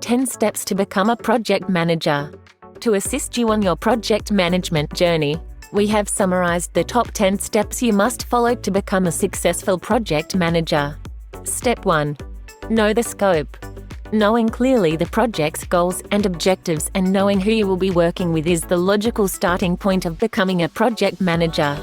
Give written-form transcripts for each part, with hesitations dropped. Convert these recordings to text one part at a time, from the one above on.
10 steps to become a project manager. To assist you on your project management journey, we have summarized the top 10 steps you must follow to become a successful project manager. Step 1. Know the scope. Knowing clearly the project's goals and objectives and knowing who you will be working with is the logical starting point of becoming a project manager.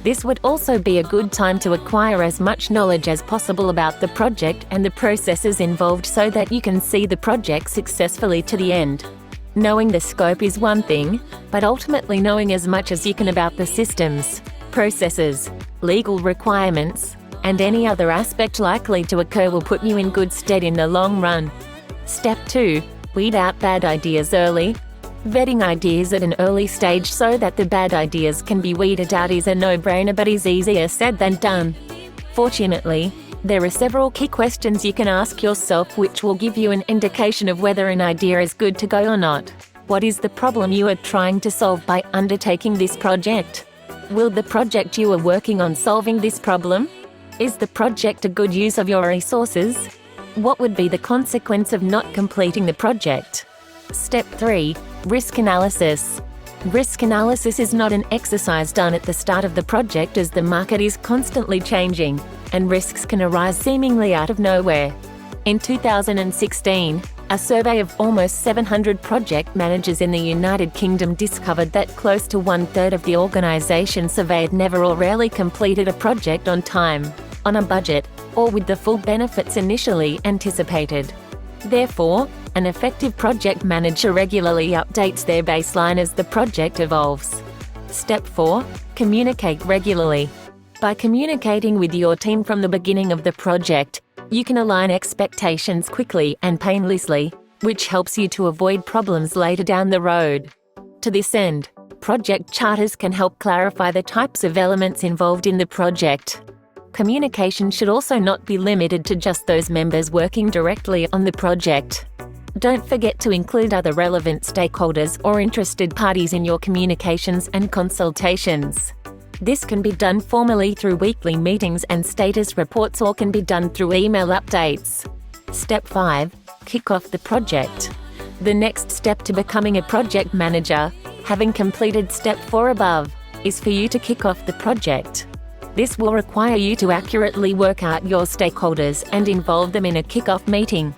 This would also be a good time to acquire as much knowledge as possible about the project and the processes involved so that you can see the project successfully to the end. Knowing the scope is one thing, but ultimately knowing as much as you can about the systems, processes, legal requirements, and any other aspect likely to occur will put you in good stead in the long run. Step 2. Weed out bad ideas early. Vetting ideas at an early stage so that the bad ideas can be weeded out is a no-brainer but is easier said than done. Fortunately, there are several key questions you can ask yourself which will give you an indication of whether an idea is good to go or not. What is the problem you are trying to solve by undertaking this project? Will the project you are working on solving this problem? Is the project a good use of your resources? What would be the consequence of not completing the project? Step 3. Risk analysis. Risk analysis is not an exercise done at the start of the project as the market is constantly changing, and risks can arise seemingly out of nowhere. In 2016, a survey of almost 700 project managers in the United Kingdom discovered that close to 1/3 of the organization surveyed never or rarely completed a project on time, on a budget, or with the full benefits initially anticipated. Therefore, an effective project manager regularly updates their baseline as the project evolves. Step 4. Communicate regularly. By communicating with your team from the beginning of the project, you can align expectations quickly and painlessly, which helps you to avoid problems later down the road. To this end, project charters can help clarify the types of elements involved in the project. Communication should also not be limited to just those members working directly on the project. Don't forget to include other relevant stakeholders or interested parties in your communications and consultations. This can be done formally through weekly meetings and status reports or can be done through email updates. Step 5. Kick off the project. The next step to becoming a project manager, having completed step 4 above, is for you to kick off the project. This will require you to accurately work out your stakeholders and involve them in a kick-off meeting.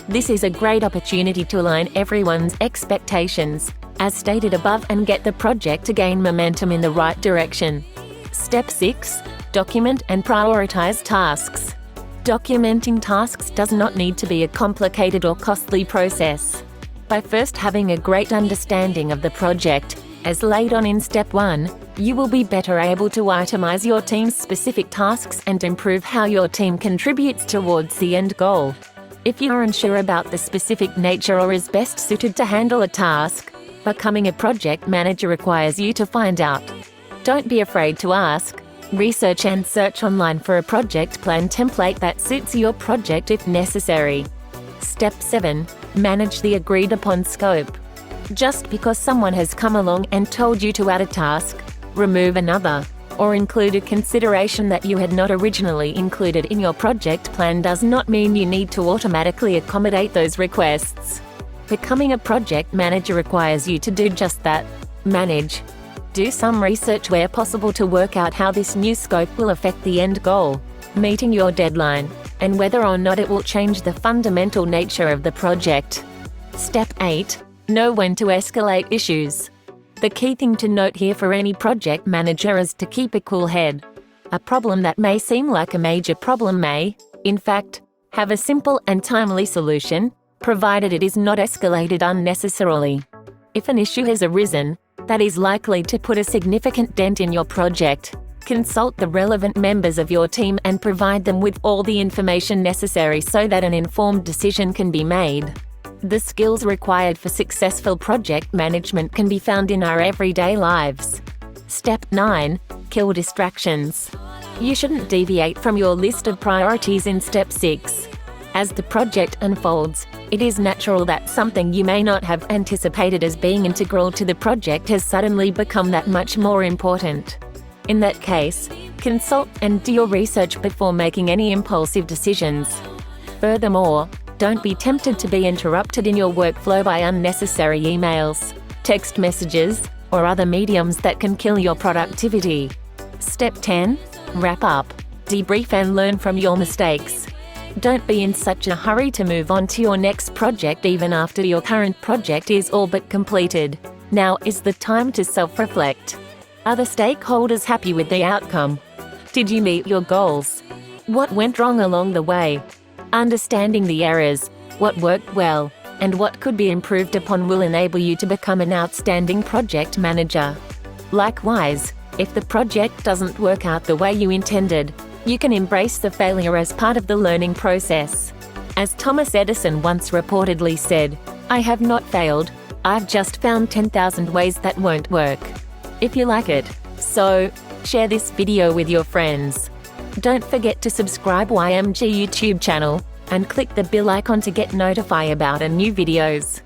This is a great opportunity to align everyone's expectations, as stated above, and get the project to gain momentum in the right direction. Step 6. Document and prioritize tasks. Documenting tasks does not need to be a complicated or costly process. By first having a great understanding of the project, as laid on in Step 1, you will be better able to itemize your team's specific tasks and improve how your team contributes towards the end goal. If you are unsure about the specific nature or is best suited to handle a task, becoming a project manager requires you to find out. Don't be afraid to ask. Research and search online for a project plan template that suits your project if necessary. Step 7. Manage the agreed upon scope. Just because someone has come along and told you to add a task, remove another, or include a consideration that you had not originally included in your project plan does not mean you need to automatically accommodate those requests. Becoming a project manager requires you to do just that. Manage. Do some research where possible to work out how this new scope will affect the end goal, meeting your deadline, and whether or not it will change the fundamental nature of the project. Step 8. Know when to escalate issues. The key thing to note here for any project manager is to keep a cool head. A problem that may seem like a major problem may, in fact, have a simple and timely solution, provided it is not escalated unnecessarily. If an issue has arisen that is likely to put a significant dent in your project, consult the relevant members of your team and provide them with all the information necessary so that an informed decision can be made. The skills required for successful project management can be found in our everyday lives. Step 9. Kill distractions. You shouldn't deviate from your list of priorities in Step 6. As the project unfolds, it is natural that something you may not have anticipated as being integral to the project has suddenly become that much more important. In that case, consult and do your research before making any impulsive decisions. Furthermore, Don't be tempted to be interrupted in your workflow by unnecessary emails, text messages, or other mediums that can kill your productivity. Step 10. Wrap up. Debrief and learn from your mistakes. Don't be in such a hurry to move on to your next project even after your current project is all but completed. Now is the time to self-reflect. Are the stakeholders happy with the outcome? Did you meet your goals? What went wrong along the way? Understanding the errors, what worked well, and what could be improved upon will enable you to become an outstanding project manager. Likewise, if the project doesn't work out the way you intended, you can embrace the failure as part of the learning process. As Thomas Edison once reportedly said, "I have not failed, I've just found 10,000 ways that won't work." If you like it, so share this video with your friends. Don't forget to subscribe YMG YouTube channel and click the bell icon to get notified about new videos.